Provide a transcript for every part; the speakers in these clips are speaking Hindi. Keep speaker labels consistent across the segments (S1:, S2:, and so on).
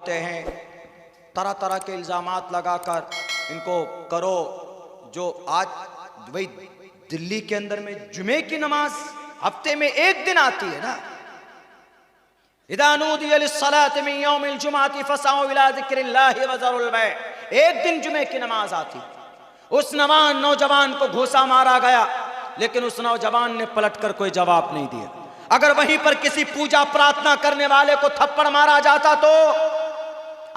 S1: होते हैं, तरह तरह के इल्ज़ामात लगाकर इनको करो। जो आज वही दिल्ली के अंदर में जुमे की नमाज हफ्ते में एक दिन आती है ना, इज़ा नूदिया लिस्सलाति मिन यौमिल जुमअति फसअू इला ज़िक्रिल्लाहि व ज़रुल बै', एक दिन जुमे की नमाज आती। उस नौजवान को घूसा मारा गया, लेकिन उस नौजवान ने पलटकर कोई जवाब नहीं दिया। अगर वहीं पर किसी पूजा प्रार्थना करने वाले को थप्पड़ मारा जाता तो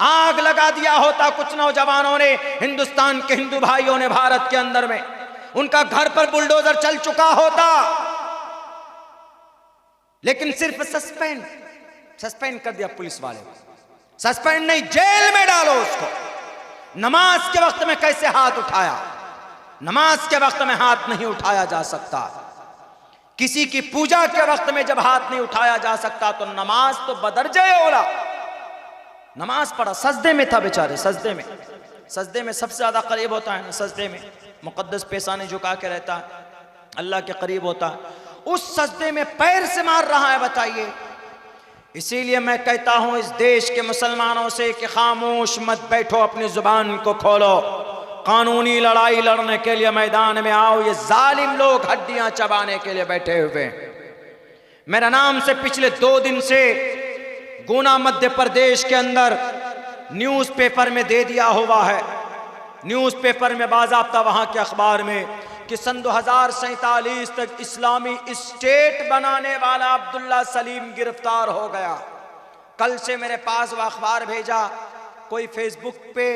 S1: आग लगा दिया होता। कुछ नौजवानों ने, हिंदुस्तान के हिंदू भाइयों ने भारत के अंदर में, उनका घर पर बुलडोजर चल चुका होता। लेकिन सिर्फ सस्पेंड कर दिया पुलिस वाले। सस्पेंड नहीं, जेल में डालो उसको। नमाज के वक्त में कैसे हाथ उठाया? नमाज के वक्त में हाथ नहीं उठाया जा सकता। किसी की पूजा के वक्त में जब हाथ नहीं उठाया जा सकता तो नमाज तो बदरजे औला। नमाज पढ़ा, सजदे में था बेचारे, सजदे में सबसे ज्यादा करीब होता है ना, सजदे में मुकद्दस पेशानी झुका के रहता है, अल्लाह के करीब होता है। उस सजदे में पैर से मार रहा है, बताइए। इसीलिए मैं कहता हूं इस देश के मुसलमानों से कि खामोश मत बैठो, अपनी जुबान को खोलो, कानूनी लड़ाई लड़ने के लिए मैदान में आओ। ये जालिम लोग हड्डियां चबाने के लिए बैठे हुए हैं। मेरा नाम से पिछले 2 दिन से गुना मध्य प्रदेश के अंदर न्यूज़पेपर में दे दिया हुआ है, न्यूज़पेपर में बाज़ाब्ता वहां के अखबार में, कि सन 2047 तक इस्लामी स्टेट बनाने वाला अब्दुल्ला सलीम गिरफ्तार हो गया। कल से मेरे पास वह अखबार भेजा, कोई फेसबुक पे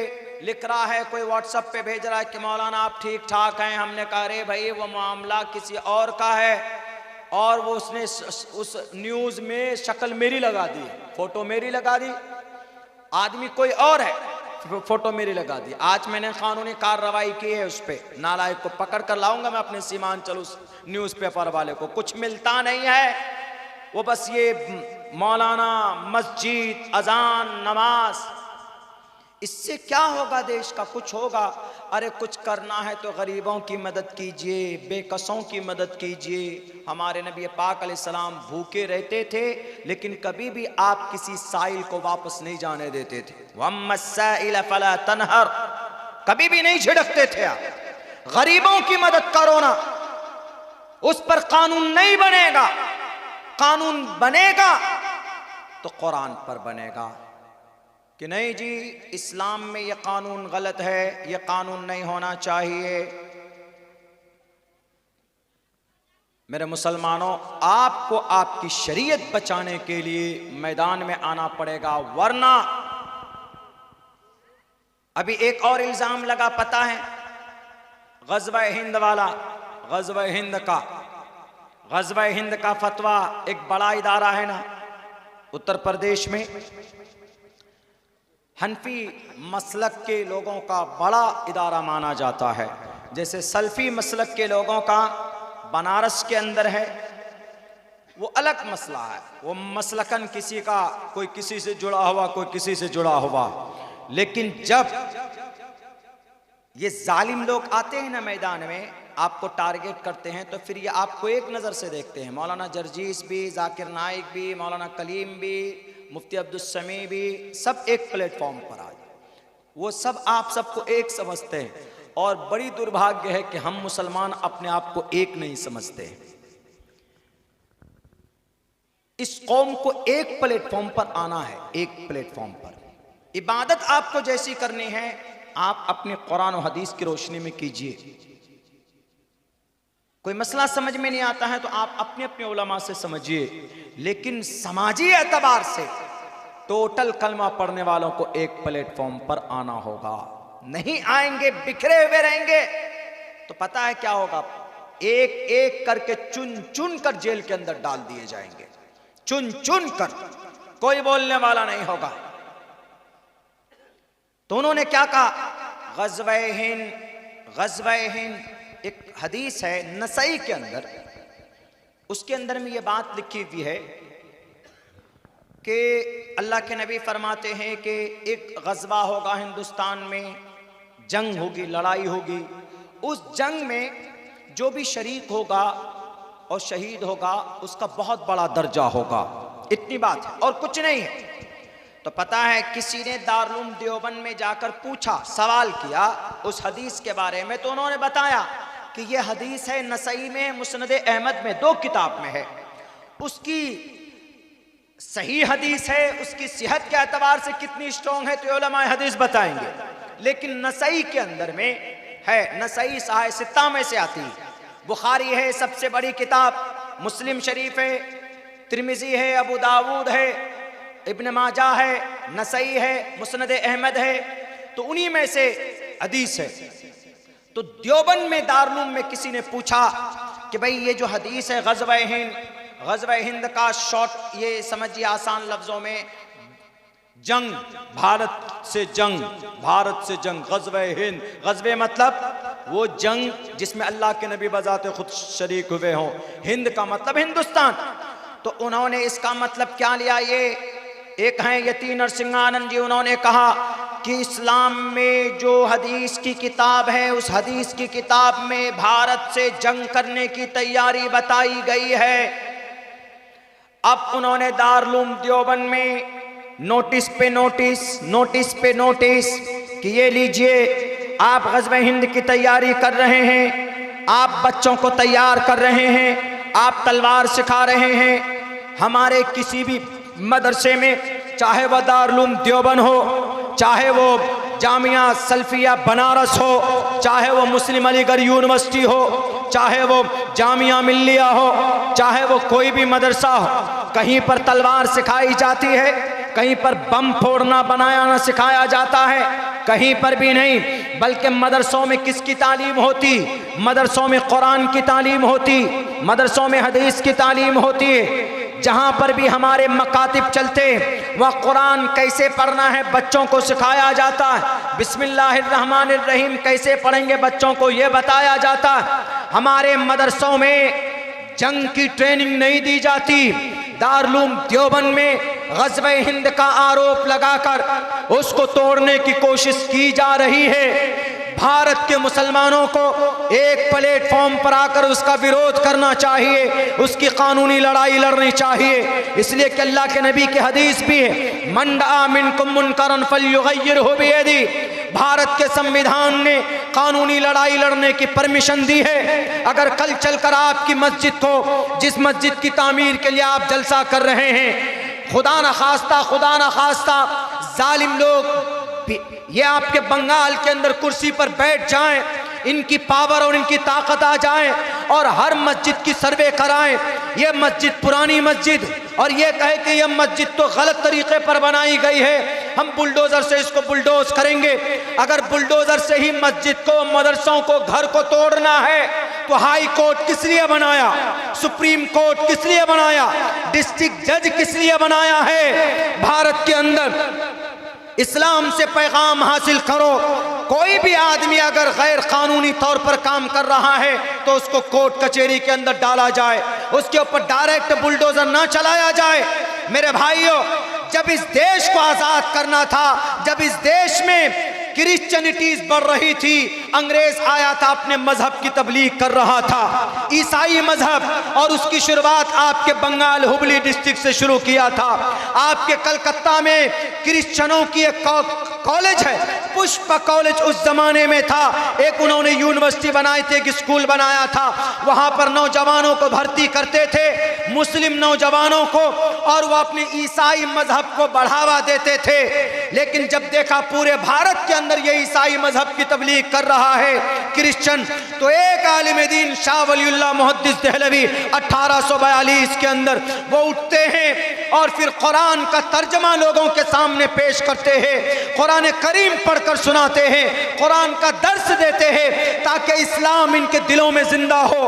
S1: लिख रहा है, कोई व्हाट्सएप पे भेज रहा है कि मौलाना आप ठीक ठाक हैं। हमने कहा अरे भाई वो मामला किसी और का है, और वो उसने उस न्यूज़ में शक्ल मेरी लगा दी, फोटो मेरी लगा दी, आदमी कोई और है, फोटो मेरी लगा दी। आज मैंने कानूनी कार्रवाई की है, उस पर नालायक को पकड़ कर लाऊंगा मैं अपने सीमांचल उस न्यूज़पेपर वाले को। कुछ मिलता नहीं है, वो बस ये मौलाना, मस्जिद, अजान, नमाज, इससे क्या होगा देश का? कुछ होगा? अरे कुछ करना है तो गरीबों की मदद कीजिए, बेकसों की मदद कीजिए। हमारे नबी पाक अलैहिस्सलाम भूखे रहते थे, लेकिन कभी भी आप किसी साइल को वापस नहीं जाने देते थे। वम्मस्साइल फला तनहर, कभी भी नहीं झिड़कते थे आप। गरीबों की मदद करो ना। उस पर कानून नहीं बनेगा, कानून बनेगा तो कुरान पर बनेगा कि नहीं जी इस्लाम में यह कानून गलत है, यह कानून नहीं होना चाहिए। मेरे मुसलमानों, आपको आपकी शरीयत बचाने के लिए मैदान में आना पड़ेगा, वरना अभी एक और इल्जाम लगा, पता है, ग़ज़वा हिंद वाला, ग़ज़वा हिंद का फतवा, एक बड़ा इदारा है ना उत्तर प्रदेश में, हनफी मसलक के लोगों का बड़ा इदारा माना जाता है। जैसे सल्फी मसलक के लोगों का बनारस के अंदर है, वो अलग मसला है, वो मसलकन किसी का, कोई किसी से जुड़ा हुआ, कोई किसी से जुड़ा हुआ। लेकिन जब ये जालिम लोग आते हैं ना मैदान में, आपको टारगेट करते हैं, तो फिर ये आपको एक नज़र से देखते हैं। मौलाना जर्जीस भी, जाकिर नाइक भी, मौलाना कलीम भी, मुफ्ती अब्दुल समी भी, सब एक प्लेटफॉर्म पर आ जाए। वो सब आप सबको एक समझते हैं, और बड़ी दुर्भाग्य है कि हम मुसलमान अपने आप को एक नहीं समझते। इस कौम को एक प्लेटफॉर्म पर आना है, एक प्लेटफॉर्म पर। इबादत आपको जैसी करनी है, आप अपने कुरान और हदीस की रोशनी में कीजिए। कोई मसला समझ में नहीं आता है तो आप अपने अपने उलमा से समझिए, लेकिन समाजी एतबार से टोटल कलमा पढ़ने वालों को एक प्लेटफॉर्म पर आना होगा। नहीं आएंगे, बिखरे हुए रहेंगे, तो पता है क्या होगा? एक एक करके चुन चुन कर जेल के अंदर डाल दिए जाएंगे, चुन चुन कर, कोई बोलने वाला नहीं होगा। तो उन्होंने क्या कहा? ग़ज़वा हिंद एक हदीस है नसई के अंदर, उसके अंदर में ये बात लिखी हुई है कि अल्लाह के नबी फरमाते हैं कि एक ग़ज़वा होगा हिंदुस्तान में, जंग होगी, लड़ाई होगी। उस जंग में जो भी शरीक होगा और शहीद होगा, उसका बहुत बड़ा दर्जा होगा। इतनी बात है और कुछ नहीं है। तो पता है किसी ने दारुल देवबंद में जाकर पूछा, सवाल किया उस हदीस के बारे में, तो उन्होंने बताया कि ये हदीस है नसई में, मुस्नद अहमद में, 2 किताब में है। उसकी सही हदीस है, उसकी सेहत के एतबार से कितनी स्ट्रॉन्ग है तो उलमाए हदीस बताएंगे, लेकिन नसई के अंदर में है, नसई साहिह सित्ता में से आती है। बुखारी है सबसे बड़ी किताब, मुस्लिम शरीफ है, तिरमिजी है, अबू दाऊद है, इब्न माजा है, नसई है, मुस्नद अहमद है, तो उन्हीं में से हदीस है। तो देवबंद में दारुल में किसी ने पूछा कि भाई ये जो हदीस है ग़ज़वा हिंद का शॉर्ट, ये समझिए आसान लफ्जों में, जंग, भारत से जंग, ग़ज़वा हिंद, ग़ज़वे मतलब वो जंग जिसमें अल्लाह के नबी बजाते खुद शरीक हुए हों, हिंद का मतलब हिंदुस्तान। तो उन्होंने इसका मतलब क्या लिया, ये एक हैं यति नरसिंहानंद जी, उन्होंने कहा कि इस्लाम में जो हदीस की किताब है, उस हदीस की किताब में भारत से जंग करने की तैयारी बताई गई है। अब उन्होंने दारुल देवबंद में नोटिस पे नोटिस कि ये लीजिए, आप ग़ज़वा हिंद की तैयारी कर रहे हैं, आप बच्चों को तैयार कर रहे हैं, आप तलवार सिखा रहे हैं, हमारे किसी भी मदरसे में, चाहे वह दारुल देवबंद हो, चाहे वो जामिया सल्फिया बनारस हो, चाहे वो मुस्लिम अलीगढ़ यूनिवर्सिटी हो, चाहे वो जामिया मिल्लिया हो, चाहे वो कोई भी मदरसा हो, कहीं पर तलवार सिखाई जाती है, कहीं पर बम फोड़ना बनाना सिखाया जाता है, कहीं पर भी नहीं। बल्कि मदरसों में किसकी तालीम होती, मदरसों में कुरान की तालीम होती, मदरसों में हदीस की तालीम होती है। जहाँ पर भी हमारे मकातिब चलते वह कुरान कैसे पढ़ना है बच्चों को सिखाया जाता है, बिस्मिल्लाहिर्रहमानिर्रहीम कैसे पढ़ेंगे बच्चों को ये बताया जाता है। हमारे मदरसों में जंग की ट्रेनिंग नहीं दी जाती। दारुल देवबंद में ग़ज़वा हिंद का आरोप लगाकर उसको तोड़ने की कोशिश की जा रही है। भारत के मुसलमानों को एक प्लेटफॉर्म पर आकर उसका विरोध करना चाहिए, उसकी कानूनी लड़ाई लड़नी चाहिए। इसलिए कि अल्लाह के नबी की हदीस भी है, मन रअा मिनकुम मुनकरन फल्युग़य्यिरहु बियदिही। भारत के संविधान ने कानूनी लड़ाई लड़ने की परमिशन दी है। अगर कल चलकर आपकी मस्जिद को, जिस मस्जिद की तामीर के लिए आप जलसा कर रहे हैं, खुदा न खास्ता जालिम लोग ये आपके बंगाल के अंदर कुर्सी पर बैठ जाएं, इनकी पावर और इनकी ताकत आ जाए और हर मस्जिद की सर्वे कराएं, ये मस्जिद पुरानी मस्जिद, और ये कहे कि ये मस्जिद तो गलत तरीके पर बनाई गई है, हम बुलडोजर से इसको बुलडोज करेंगे। अगर बुलडोजर से ही मस्जिद को, मदरसों को, घर को तोड़ना है तो हाई कोर्ट किस लिए बनाया, सुप्रीम कोर्ट किस लिए बनाया, डिस्ट्रिक्ट जज किस लिए बनाया है। भारत के अंदर इस्लाम से पैगाम हासिल करो। कोई भी आदमी अगर गैर कानूनी तौर पर काम कर रहा है तो उसको कोर्ट कचहरी के अंदर डाला जाए, उसके ऊपर डायरेक्ट बुलडोजर ना चलाया जाए। मेरे भाइयों, जब इस देश को आजाद करना था, जब इस देश में क्रिश्चियनिटीज बढ़ रही थी, अंग्रेज आया था, अपने मजहब की तबलीग कर रहा था, ईसाई मजहब, और उसकी शुरुआत आपके बंगाल हुबली डिस्ट्रिक्ट से शुरू किया था। आपके कलकत्ता में क्रिश्चियनों की एक कॉलेज है, पुष्प कॉलेज उस जमाने में था, एक उन्होंने यूनिवर्सिटी बनाई थी, एक स्कूल बनाया था, वहां पर नौजवानों को भर्ती करते थे, मुस्लिम नौजवानों को, और वो अपने ईसाई मजहब को बढ़ावा देते थे। लेकिन जब देखा पूरे भारत के अंदर ये ईसाई मजहब की तबलीग कर रहा है क्रिश्चियन, तो एक आलिम दीन शाह वलीउल्लाह मुहद्दिस देहलवी 1842 के अंदर वो उठते हैं और फिर कुरान का तर्जमा लोगों के सामने पेश करते हैं, कुरान करीम पढ़कर सुनाते हैं, कुरान का दर्स देते हैं, ताकि इस्लाम इनके दिलों में जिंदा हो,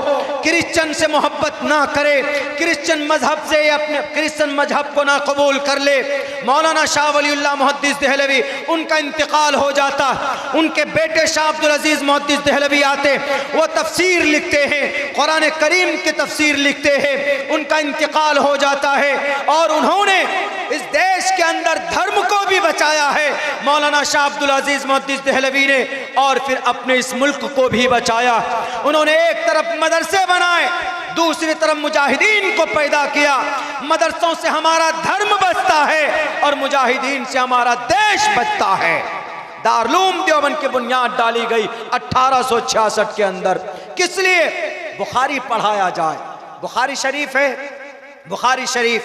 S1: क्रिश्चियन से मोहब्बत ना करे, क्रिश्चियन मजहब से अपने क्रिश्चियन मजहब को ना कबूल कर ले। मौलाना शाह वलीउल्लाह मुहद्दिस देहलवी, उनका इंतकाल हो जाता, उनके बेटे शाह अब्दुल अजीज मुहद्दिस देहलवी आते, वो तफसीर लिखते हैं, कुरान करीम की तफसीर लिखते हैं, उनका इंतकाल हो जाता है। और उन्होंने इस देश के अंदर धर्म को भी बचाया है, मौलाना शाह अब्दुल अजीज मुहद्दिस देहलवी ने, और फिर अपने इस मुल्क को भी बचाया। उन्होंने एक तरफ मदरसे बनाए, दूसरी तरफ मुजाहिदीन को पैदा किया। मदरसों से हमारा धर्म बचता है और मुजाहिदीन से हमारा देश बचता है। दारुल देवबंद की बुनियाद डाली गई 1866 के अंदर। किस लिए? बुखारी पढ़ाया जाए। बुखारी शरीफ है, बुखारी शरीफ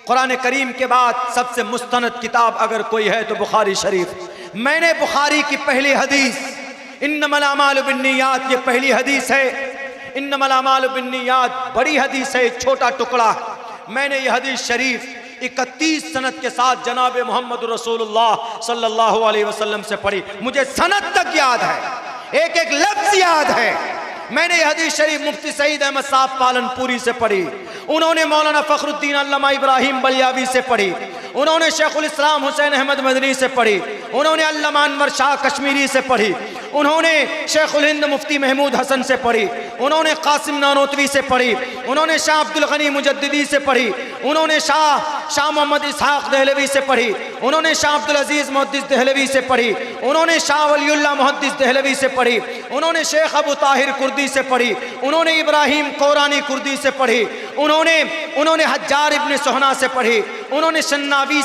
S1: कुरान करीम के बाद सबसे मुस्तनद किताब अगर कोई है तो बुखारी शरीफ। मैंने बुखारी की पहली हदीस इन्नमल अमालु बिन्नियात, ये पहली हदीस है। इन्नमल अमालु बिन्नियात बड़ी हदीस है, छोटा टुकड़ा है। मैंने ये हदीस शरीफ 31 सनद के साथ जनाब मोहम्मद रसूलुल्लाह सल्लल्लाहु अलैहि वसल्लम से पढ़ी। मुझे सनद तक याद है, एक एक लफ्ज याद है। मैंने यह हदीस शरीफ मुफ्ती सईद अहमद साहब पालनपुरी से पढ़ी, उन्होंने मौलाना फखरुद्दीन अल्लामा इब्राहिम बलियावी से पढ़ी, उन्होंने शेखुल इस्लाम हुसैन अहमद मदनी से पढ़ी, उन्होंने अल्लामा अनवर शाह कश्मीरी से पढ़ी, उन्होंने शेखुल हिंद मुफ्ती महमूद हसन से पढ़ी, उन्होंने कासिम नानोतवी से पढ़ी, उन्होंने शाह अब्दुल गनी मुजद्दिदी से पढ़ी, उन्होंने शाह मोहम्मद इसहाक देहलवी से पढ़ी, उन्होंने शाह अब्दुल अजीज मुहद्दिस देहलवी से पढ़ी, उन्होंने शाह वलीउल्लाह मुहद्दिस देहलवी से पढ़ी, उन्होंने शेख अबू ताहिर कुर्दी से पढ़ी, उन्होंने इब्राहिम कोरानी कुर्दी से पढ़ी, उन्होंने हज्जार इब्न सोहना से पढ़ी, उन्होंने शन्नावी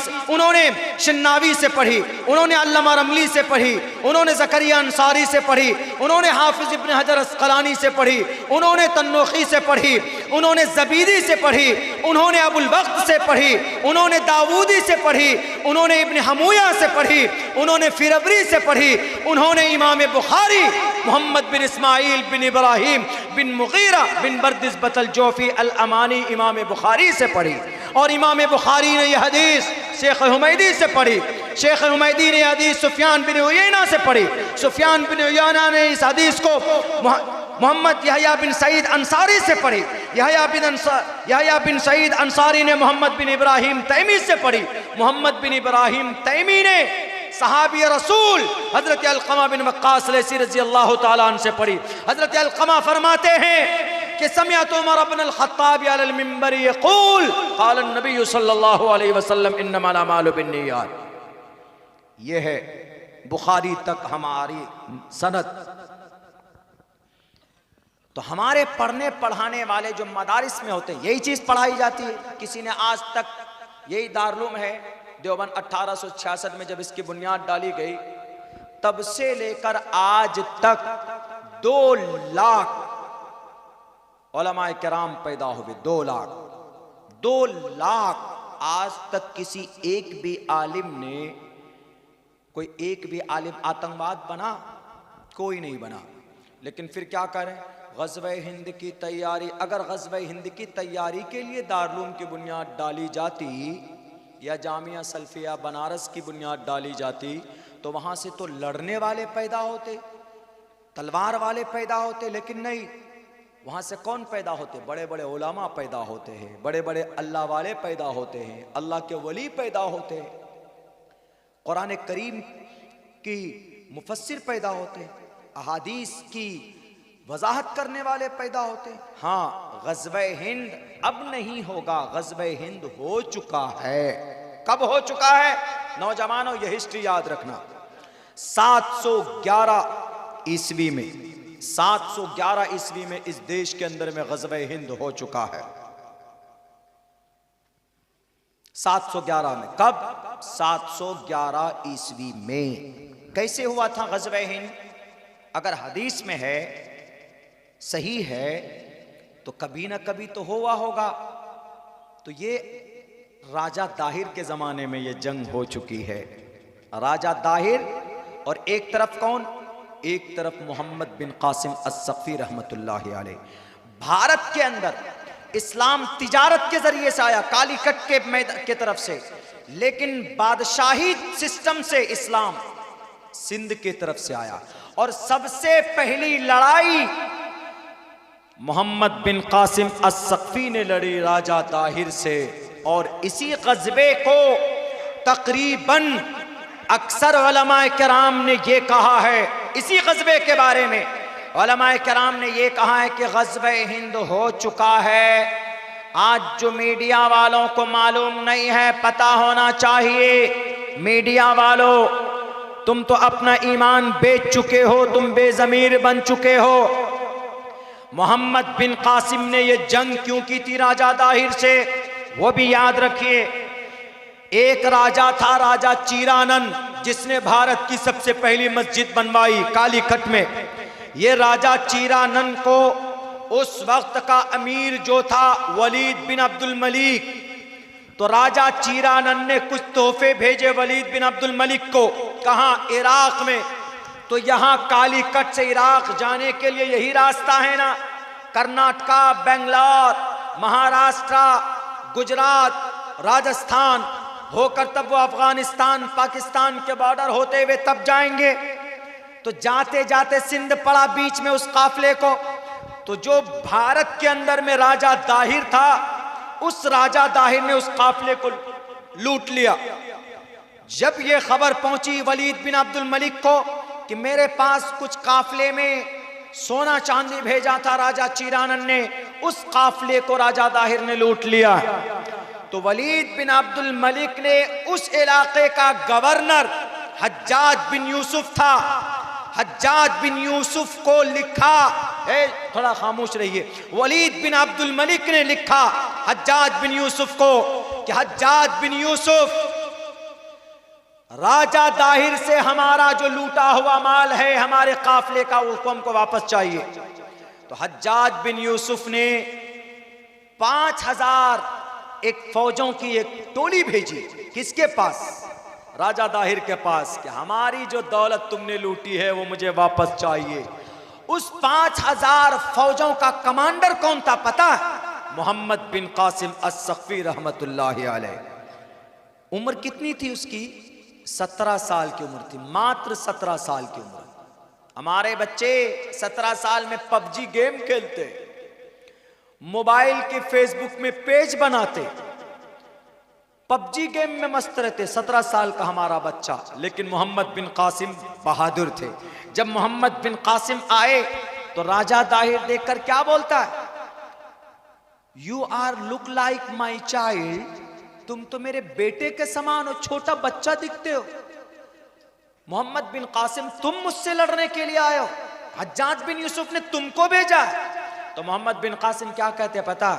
S1: से पढ़ी, उन्होंने अल्लामा रमली से पढ़ी, उन्होंने ज़करिया अंसारी से पढ़ी, उन्होंने हाफिज इब्न हजर अस्क़लानी से पढ़ी, उन्होंने तन्नूखी से पढ़ी, उन्होंने ज़बीदी से पढ़ी, उन्होंने अबुल वक्त से पढ़ी, उन्होंने दाऊदी से पढ़ी, उन्होंने इब्न हमूया से पढ़ी, उन्होंने फिरबरी से पढ़ी, उन्होंने इमाम बुखारी मोहम्मद बिन इस्माइल बिन इब्राहिम बिन मुगीरा बिन बर्दिस बतल जोफी अल अमानी इमाम बुखारी से पढ़ी। और इमाम बुखारी ने यह हदीस शेख हुमैदी से पढ़ी, शेख हुमैदी ने हदीस सुफियान बिन उयैना से पढ़ी, सुफियान बिन उयैना ने इस हदीस को मोहम्मद यहया बिन सईद अंसारी से पढ़ी, यहया बिन सईद अंसारी ने मोहम्मद बिन इब्राहिम तैमी से पढ़ी, मोहम्मद बिन इब्राहिम तैमी ने सहाबी रसूल हजरत अलक़मा बिन वक्कास लैसी रज़ी अल्लाह ताला अन्हु से पढ़ी। हजरत अलक़मा फरमाते हैं कि समिअतु उमर इब्न अल-ख़त्ताब अलल मिंबर यक़ूल क़ाल नबी सल्लल्लाहु अलैहि वसल्लम इन्नमल अमालु बिन्नियात। ये है बुखारी तक हमारी सनद। तो हमारे पढ़ने पढ़ाने वाले जो मदारिस में होते हैं यही चीज़ पढ़ाई जाती है। किसी ने आज तक, यही दारुल है देवबंद 1866 में जब इसकी बुनियाद डाली गई, तब से लेकर आज तक 2 लाख उलमाए किराम पैदा हुए। 2 लाख आज तक किसी एक भी आलिम ने, कोई एक भी आलिम आतंकवाद बना? कोई नहीं बना। लेकिन फिर क्या करें? ग़ज़वे हिंद की तैयारी, अगर ग़ज़वे हिंद की तैयारी के लिए दारुल की बुनियाद डाली जाती या जामिया सल्फिया बनारस की बुनियाद डाली जाती तो वहाँ से तो लड़ने वाले पैदा होते, तलवार वाले पैदा होते। लेकिन नहीं, वहाँ से कौन पैदा होते? बड़े बड़े उलमा पैदा होते हैं, बड़े बड़े अल्लाह वाले पैदा होते हैं, अल्लाह के वली पैदा होते हैं, कुरान करीम की मुफस्सिर पैदा होते हैं, अहादीस की वजाहत करने वाले पैदा होते हैं। हाँ, ग़ज़वे हिंद अब नहीं होगा, ग़ज़वे हिंद हो चुका है। कब हो चुका है? नौजवानों ये हिस्ट्री याद रखना। 711 ईस्वी में, 711 ईस्वी में इस देश के अंदर में ग़ज़वे हिंद हो चुका है। 711 में। कब? 711 ईस्वी में। कैसे हुआ था ग़ज़वे हिंद? अगर हदीस में है, सही है, तो कभी ना कभी तो हुआ होगा। तो ये राजा दाहिर के ज़माने में ये जंग हो चुकी है। राजा दाहिर और एक तरफ कौन? एक तरफ मोहम्मद बिन कासिम अस्सक़फ़ी रहमतुल्लाहि अलैह। भारत के अंदर इस्लाम तिजारत के ज़रिए से आया, कालीकट के तरफ से, लेकिन बादशाही सिस्टम से इस्लाम सिंध के तरफ से आया। और सबसे पहली लड़ाई मोहम्मद बिन कासिम अस्सक़फ़ी ने लड़ी राजा दाहिर से। और इसी ग़ज़वे को तकरीबन अक्सर उलमाए किराम ने ये कहा है, इसी ग़ज़वे के बारे में उलमाए किराम ने ये कहा है कि ग़ज़वे हिंद हो चुका है। आज जो मीडिया वालों को मालूम नहीं है, पता होना चाहिए। मीडिया वालों, तुम तो अपना ईमान बेच चुके हो, तुम बेजमीर बन चुके हो। मोहम्मद बिन कासिम ने ये जंग क्यों की थी राजा दाहिर से, वो भी याद रखिए। एक राजा था, राजा चीरानन, जिसने भारत की सबसे पहली मस्जिद बनवाई कालीकट में। ये राजा चीरानन को उस वक्त का अमीर जो था वलीद बिन अब्दुल मलिक, तो राजा चीरानन ने कुछ तोहफे भेजे वलीद बिन अब्दुल मलिक को। कहाँ? इराक में। तो यहाँ कालीकट से इराक जाने के लिए यही रास्ता है ना, कर्नाटका, बेंगलोर, महाराष्ट्र, गुजरात, राजस्थान होकर तब वो अफगानिस्तान पाकिस्तान के बॉर्डर होते हुए तब जाएंगे। तो जाते जाते सिंध पड़ा बीच में उस काफले को। तो जो भारत के अंदर में राजा दाहिर था, उस राजा दाहिर ने उस काफले को लूट लिया। जब ये खबर पहुंची वलीद बिन अब्दुल मलिक को कि मेरे पास कुछ काफले में सोना चांदी भेजा था राजा चीरानन ने, उस काफले को राजा दाहिर ने लूट लिया। तो वलीद बिन अब्दुल मलिक ने उस इलाके का गवर्नर हज्जाज बिन यूसुफ था, हज्जाज बिन यूसुफ को लिखा, थोड़ा खामोश रहिए, वलीद बिन अब्दुल मलिक ने लिखा हज्जाज बिन यूसुफ को कि हज्जाज बिन यूसुफ, राजा दाहिर से हमारा जो लूटा हुआ माल है हमारे काफले का, उसको हमको वापस चाहिए। तो हज्जाज बिन यूसुफ ने 5000 एक फौजों की एक टोली भेजी। किसके पास? राजा दाहिर के पास, कि हमारी जो दौलत तुमने लूटी है वो मुझे वापस चाहिए। उस 5000 फौजों का कमांडर कौन था पता है? मोहम्मद बिन कासिम अस्सक़फ़ी रहमतुल्लाहि अलैह। उम्र कितनी थी उसकी? 17 साल की उम्र थी, मात्र 17 साल की उम्र। हमारे बच्चे 17 साल में पबजी गेम खेलते, मोबाइल के फेसबुक में पेज बनाते, पबजी गेम में मस्त रहते। 17 साल का हमारा बच्चा। लेकिन मोहम्मद बिन कासिम बहादुर थे। जब मोहम्मद बिन कासिम आए तो राजा दाहिर देखकर क्या बोलता है? You are look like my child, तुम तो मेरे बेटे के समान हो, छोटा बच्चा दिखते हो। मोहम्मद बिन कासिम, तुम मुझसे लड़ने के लिए आए हो, हज्जाज बिन यूसुफ ने तुमको भेजा। तो मोहम्मद बिन कासिम क्या कहते हैं पता?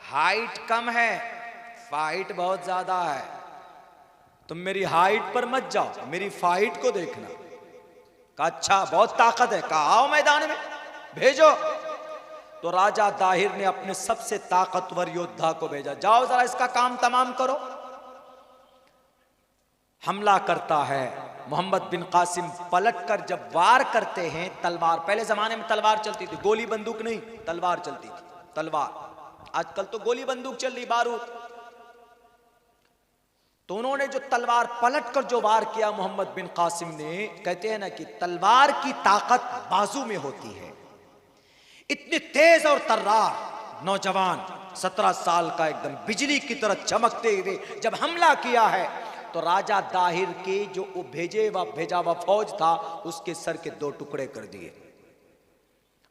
S1: हाइट कम है, फाइट बहुत ज्यादा है, तुम मेरी हाइट पर मत जाओ, मेरी फाइट को देखना। कहा अच्छा बहुत ताकत है, कहा आओ मैदान में भेजो। तो राजा दाहिर ने अपने सबसे ताकतवर योद्धा को भेजा, जाओ जरा इसका काम तमाम करो। हमला करता है मोहम्मद बिन कासिम, पलटकर जब वार करते हैं, तलवार, पहले जमाने में तलवार चलती थी, गोली बंदूक नहीं, तलवार चलती थी, तलवार। आजकल तो गोली बंदूक चल रही, बारूद। तो उन्होंने जो तलवार पलटकर जो वार किया मोहम्मद बिन कासिम ने, कहते हैं ना कि तलवार की ताकत बाजू में होती है। इतने तेज और तर्रार नौजवान 17 साल का एकदम बिजली की तरह चमकते हुए जब हमला किया है, तो राजा दाहिर के जो भेजा हुआ फौज था उसके सर के 2 टुकड़े कर दिए।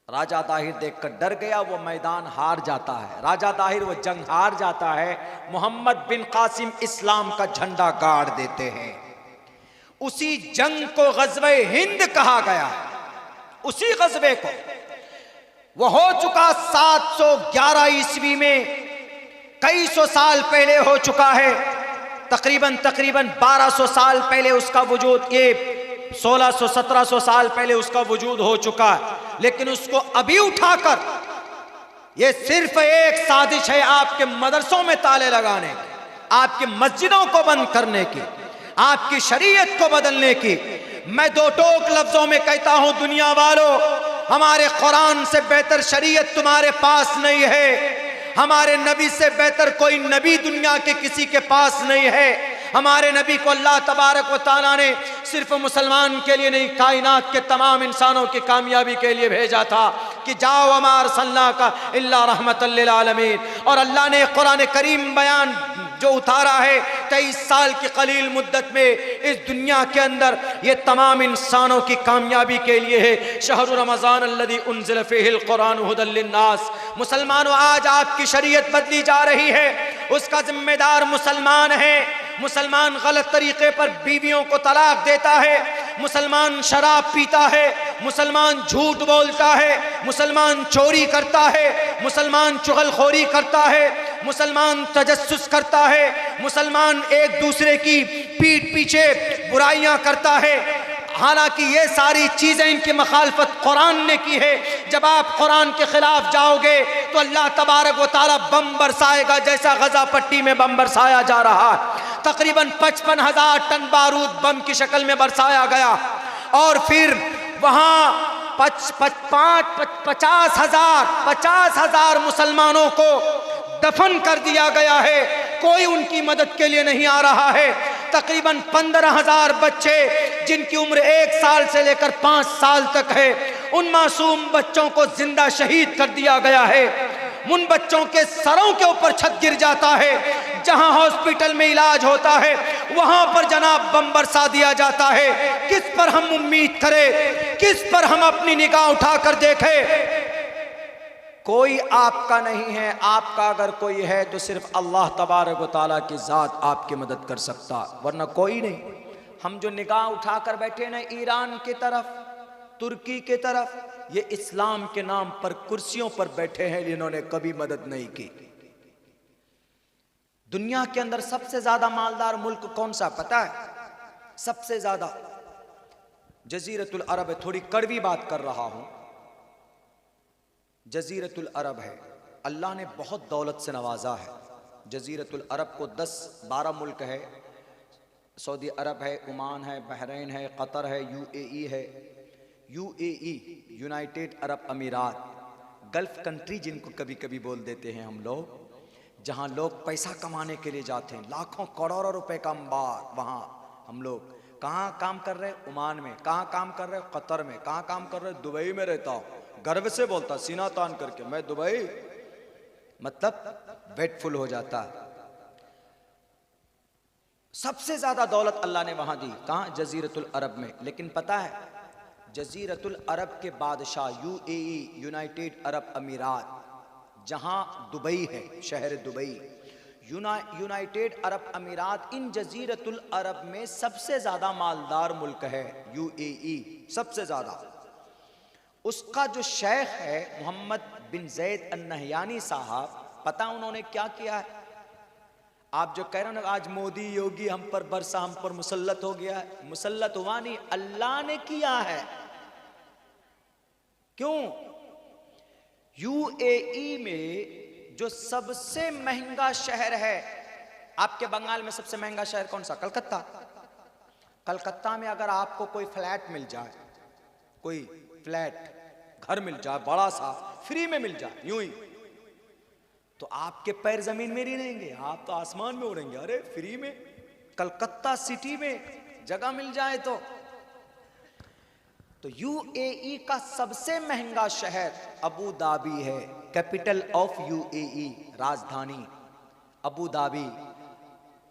S1: राजा दाहिर देखकर डर गया, वो मैदान हार जाता है। राजा दाहिर वो जंग हार जाता है। मोहम्मद बिन कासिम इस्लाम का झंडा गाड़ देते हैं। उसी जंग को ग़ज़वे हिंद कहा गया। उसी ग़ज़वे को, वो हो चुका 711 ईस्वी में, कई सौ साल पहले हो चुका है। तकरीबन 1200 साल पहले उसका वजूद, ये 1600-1700 साल पहले उसका वजूद हो चुका है। लेकिन उसको अभी उठाकर, ये सिर्फ एक साजिश है आपके मदरसों में ताले लगाने की, आपकी मस्जिदों को बंद करने की, आपकी शरीयत को बदलने की। मैं 2 टोक लफ्जों में कहता हूं, दुनिया वालों, हमारे कुरान से बेहतर शरीयत तुम्हारे पास नहीं है। हमारे नबी से बेहतर कोई नबी दुनिया के किसी के पास नहीं है। हमारे नबी को अल्लाह तबारक व तआला ने सिर्फ मुसलमान के लिए नहीं, कायनात के तमाम इंसानों की कामयाबी के लिए भेजा था कि जाओ वमा अरसलनाका इल्ला रहमतल लिल आलमीन। और अल्लाह ने कुरान करीम बयान जो उतारा है 23 साल की कलील मुद्दत में इस दुनिया के अंदर, ये तमाम इंसानों की कामयाबी के लिए है। शहरु रमज़ान अल्लज़ी उन्ज़िल फ़ीहिल क़ुरान हुदल लिन्नास। मुसलमानों, आज आपकी शरीयत बदली जा रही है, उसका जिम्मेदार मुसलमान है। मुसलमान गलत तरीके पर बीवियों को तलाक देता है, मुसलमान शराब पीता है, मुसलमान झूठ बोलता है, मुसलमान चोरी करता है, मुसलमान चुगलखोरी करता है, मुसलमान तजस्सुस करता है, मुसलमान एक दूसरे की पीठ पीछे बुराइयां करता है। हालांकि ये सारी चीजें इनकी मुखालफत कुरान ने की है। जब आप कुरान के खिलाफ जाओगे तो अल्लाह तबारक व तआला बम बरसाएगा, जैसा गजा पट्टी में बम बरसाया जा रहा है। तकरीबन 55,000 टन बारूद बम की शक्ल में बरसाया गया और फिर वहां 50,000 मुसलमानों को दफन कर दिया गया है। कोई उनकी मदद के लिए नहीं आ रहा है। तकरीबन 15,000 बच्चे जिनकी उम्र 1 साल से लेकर 5 साल तक है, उन मासूम बच्चों को जिंदा शहीद कर दिया गया है। उन बच्चों के सरों के ऊपर छत गिर जाता है। जहां हॉस्पिटल में इलाज होता है वहां पर जनाब बम बरसा दिया जाता है। किस पर हम उम्मीद करें, किस पर हम अपनी निगाह उठाकर देखें? कोई आपका नहीं है। आपका अगर कोई है तो सिर्फ अल्लाह तबारक व तआला की ज़ात आपकी मदद कर सकता, वरना कोई नहीं। हम जो निगाह उठाकर बैठे ना ईरान की तरफ, तुर्की की तरफ, ये इस्लाम के नाम पर कुर्सियों पर बैठे हैं, इन्होंने कभी मदद नहीं की। दुनिया के अंदर सबसे ज्यादा मालदार मुल्क कौन सा पता है? सबसे ज्यादा जजीरतुल अरब है। थोड़ी कड़वी बात कर रहा हूं, जजीरतुल अरब है। अल्लाह ने बहुत दौलत से नवाजा है। जजीरतुल अरब को 10-12 मुल्क है। सऊदी अरब है, ओमान है, बहरीन है, कतर है, यूएई है। यूएई यूनाइटेड अरब अमीरात, गल्फ कंट्री जिनको कभी कभी बोल देते हैं हम लोग, जहां लोग पैसा कमाने के लिए जाते हैं, लाखों करोड़ों रुपए का अंबार। वहां हम लोग कहाँ काम कर रहे हैं? ओमान में। कहाँ काम कर रहे हैं? कतर में। कहाँ काम कर रहे हैं? दुबई में रहता हूं। गर्व से बोलता, सीना तान करके, मैं दुबई, मतलब वेटफुल हो जाता। सबसे ज्यादा दौलत अल्लाह ने वहां दी। कहां? जजीरतुल अरब में। लेकिन पता है जजीरतुल अरब के बादशाह यूएई यूनाइटेड अरब अमीरात, जहां दुबई है, शहर दुबई, यूनाइटेड अरब अमीरात, इन जजीरतुल अरब में सबसे ज्यादा मालदार मुल्क है यूएई, सबसे ज्यादा। उसका जो शेख है मोहम्मद बिन जैद अन-नहयानी साहब, पता उन्होंने क्या किया है? आप जो कह रहे हो ना आज मोदी योगी हम पर बरसा, हम पर मुसल्लत हो गया है, मुसल्लत हुआ नहीं, अल्लाह ने किया है। क्यों? यूएई में जो सबसे महंगा शहर है, आपके बंगाल में सबसे महंगा शहर कौन सा? कलकत्ता। कलकत्ता में अगर आपको कोई फ्लैट मिल जाए, कोई फ्लैट घर मिल जाए बड़ा सा, फ्री में मिल जाए यूं ही, तो आपके पैर जमीन में नहीं रहेंगे, आप तो आसमान में उड़ेंगे। अरे फ्री में कलकत्ता सिटी में जगह मिल जाए तो यूएई का सबसे महंगा शहर अबू धाबी है, कैपिटल ऑफ यूएई, राजधानी अबू धाबी।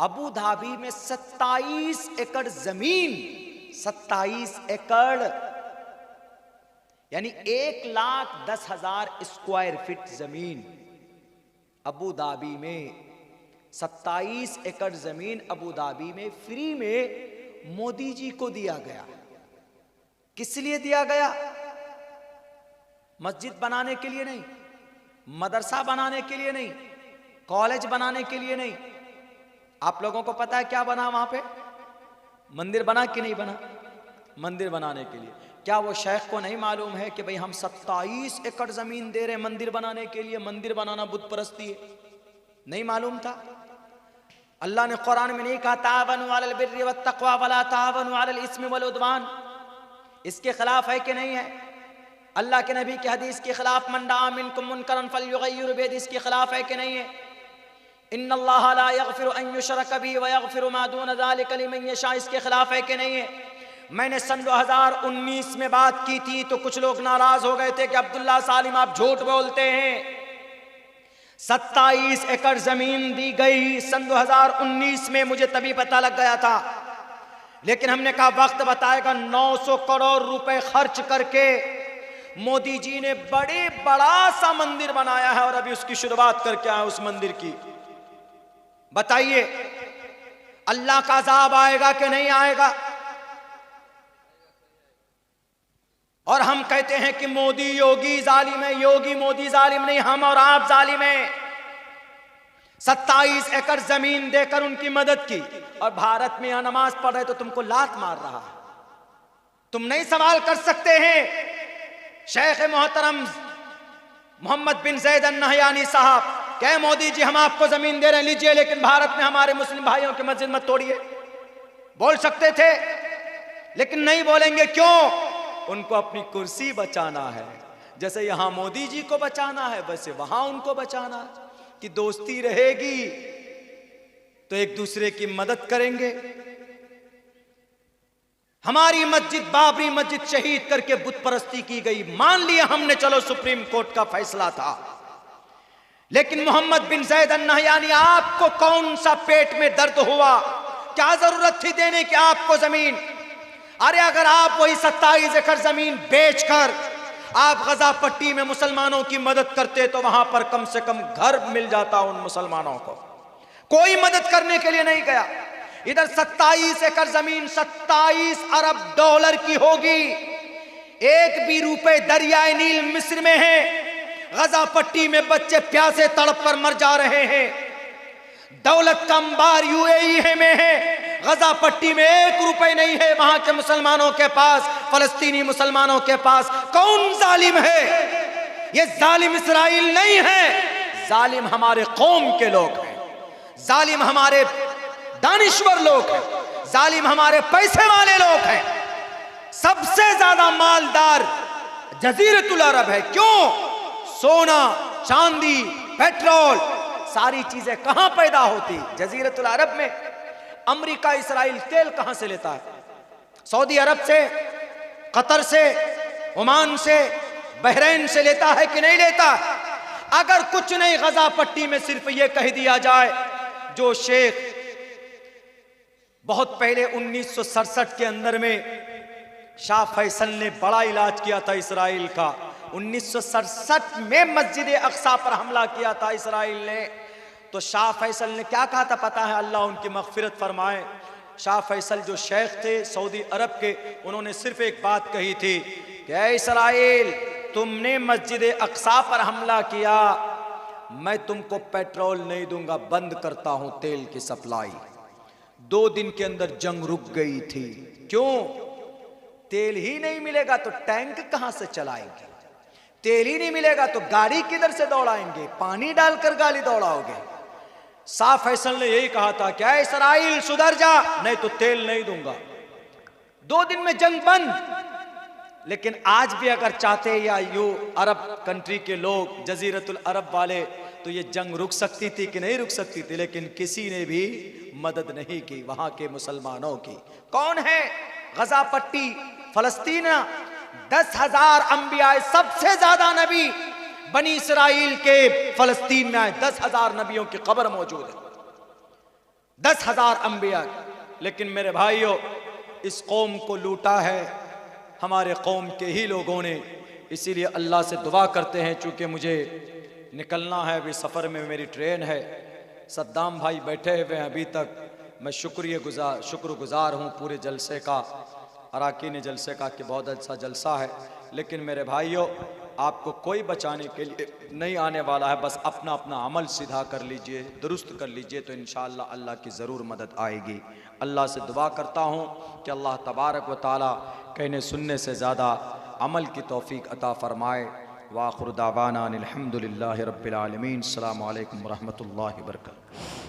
S1: अबू धाबी में 27 एकड़ जमीन, 27 एकड़ यानी 1,10,000 स्क्वायर फीट जमीन अबू धाबी में, 27 एकड़ जमीन अबू धाबी में फ्री में मोदी जी को दिया गया। किस लिए दिया गया? मस्जिद बनाने के लिए नहीं, मदरसा बनाने के लिए नहीं, कॉलेज बनाने के लिए नहीं। आप लोगों को पता है क्या बना वहां पे? मंदिर बना कि नहीं बना? मंदिर बनाने के लिए। क्या वो शेख को नहीं मालूम है कि भाई हम 27 एकड़ जमीन दे रहे हैं मंदिर बनाने के लिए? मंदिर बनाना बुत परस्ती है। नहीं मालूम था? अल्लाह ने कुरान में नहीं कहा तावनु अलल बिर्रि वत्तक़वा वला तावनु अलल इस्मि वल उद्वान? इसके खिलाफ है कि नहीं है? अल्लाह के नबी की हदीस के खिलाफ मन रअा मिनकुम मुनकरन फलयुग़य्यिरहु बियदिही, इसके खिलाफ है कि नहीं है? इन्नल्लाह ला यग़फिरु अन युशरक बिही व यग़फिरु मा दून ज़ालिका लिमन यशा, इसके खिलाफ है कि नहीं है? मैंने सन 2019 में बात की थी तो कुछ लोग नाराज हो गए थे कि अब्दुल्ला सालिम आप झूठ बोलते हैं। 27 एकड़ जमीन दी गई सन 2019 में, मुझे तभी पता लग गया था। लेकिन हमने कहा वक्त बताएगा। 900 करोड़ रुपए खर्च करके मोदी जी ने बड़ा सा मंदिर बनाया है और अभी उसकी शुरुआत करके आए उस मंदिर की। बताइए अल्लाह का अज़ाब आएगा कि नहीं आएगा? और हम कहते हैं कि मोदी योगी जालिम है। योगी मोदी जालिम नहीं, हम और आप जालिम हैं। 27 एकड़ जमीन देकर उनकी मदद की, और भारत में यहां नमाज पढ़ रहे तो तुमको लात मार रहा है। तुम नहीं सवाल कर सकते हैं शेख मोहतरम मोहम्मद बिन जैद अल नहयानी साहब, कहे मोदी जी हम आपको जमीन दे रहे हैं, लीजिए, लेकिन भारत में हमारे मुस्लिम भाइयों की मस्जिद मत तोड़िए। बोल सकते थे, लेकिन नहीं बोलेंगे। क्यों? उनको अपनी कुर्सी बचाना है। जैसे यहां मोदी जी को बचाना है, वैसे वहां उनको बचाना है कि दोस्ती रहेगी तो एक दूसरे की मदद करेंगे। हमारी मस्जिद बाबरी मस्जिद शहीद करके बुत परस्ती की गई, मान लिया हमने, चलो सुप्रीम कोर्ट का फैसला था, लेकिन मोहम्मद बिन जैद अल नहयानी, आपको कौन सा पेट में दर्द हुआ? क्या जरूरत थी देने की आपको जमीन? अरे अगर आप वही 27 एकड़ जमीन बेचकर आप गजा पट्टी में मुसलमानों की मदद करते तो वहां पर कम से कम घर मिल जाता उन मुसलमानों को। कोई मदद करने के लिए नहीं गया। इधर 27 एकड़ जमीन 27 अरब डॉलर की होगी। एक भी रुपए दरियाए नील मिस्र में है। गजा पट्टी में बच्चे प्यासे तड़प कर मर जा रहे हैं। दौलत का अंबार यूएई में है। गजा पट्टी में 1 रुपए नहीं है वहां के मुसलमानों के पास, फलस्तीनी मुसलमानों के पास। कौन जालिम है? ये जालिम इसराइल नहीं है, जालिम हमारे कौम के लोग हैं, जालिम हमारे दानिश्वर लोग हैं, जालिम हमारे पैसे वाले लोग हैं। सबसे ज्यादा मालदार जजीरतुल अरब है। क्यों? सोना, चांदी, पेट्रोल, सारी चीजें कहां पैदा होती? जजीरतुल अरब में। अमेरिका इसराइल तेल कहां से लेता है? सऊदी अरब से, कतर से, ओमान से, बहरीन से लेता है कि नहीं लेता? अगर कुछ नहीं, गजा पट्टी में सिर्फ यह कह दिया जाए, जो शेख बहुत पहले 1967 के अंदर में शाह फैसल ने बड़ा इलाज किया था इसराइल का। 1967 में मस्जिद अक्सा पर हमला किया था इसराइल ने। तो शाह फैसल ने क्या कहा था पता है? अल्लाह उनकी मगफिरत फरमाए। शाह फैसल जो शेख थे सऊदी अरब के, उन्होंने सिर्फ एक बात कही थी कि ऐ इसराइल, तुमने मस्जिद अक्सा पर हमला किया, मैं तुमको पेट्रोल नहीं दूंगा, बंद करता हूं तेल की सप्लाई। 2 दिन के अंदर जंग रुक गई थी। क्यों? तेल ही नहीं मिलेगा तो टैंक कहां से चलाएंगे? तेल ही नहीं मिलेगा तो गाड़ी किधर से दौड़ाएंगे? पानी डालकर गाड़ी दौड़ाओगे? शाह फैसल ने यही कहा था, क्या इसराइल सुधर जा, नहीं तो तेल नहीं दूंगा। 2 दिन में जंग बंद। लेकिन आज भी अगर चाहते या यू अरब कंट्री के लोग, जजीरतुल अरब वाले, तो ये जंग रुक सकती थी कि नहीं रुक सकती थी? लेकिन किसी ने भी मदद नहीं की वहां के मुसलमानों की। कौन है? गजा पट्टी, फलस्तीन। 10,000 अंबिया, सबसे ज्यादा नबी बनी इसराइल के फलस्तीन में आए। 10,000 नबियों की कब्र मौजूद है, 10,000 अंबिया। लेकिन मेरे भाइयों, इस कौम को लूटा है हमारे कौम के ही लोगों ने। इसीलिए अल्लाह से दुआ करते हैं, चूंकि मुझे निकलना है, अभी सफ़र में मेरी ट्रेन है। सद्दाम भाई बैठे हुए हैं अभी तक। मैं शुक्रगुजार हूँ पूरे जलसे का, अराकीन जलसे का, कि बहुत अच्छा जलसा है। लेकिन मेरे भाइयों, आपको कोई बचाने के लिए नहीं आने वाला है। बस अपना अपना अमल सीधा कर लीजिए, दुरुस्त कर लीजिए, तो इंशाअल्लाह अल्लाह की ज़रूर मदद आएगी। अल्लाह से दुआ करता हूँ कि अल्लाह तबारक व तआला कहने सुनने से ज़्यादा अमल की तौफीक अता फ़रमाए। व आखिर दावाना अनिल हम्दुलिल्लाहि रब्बिल आलमीन। अस्सलामु अलैकुम व रहमतुल्लाहि व बरकातुहू।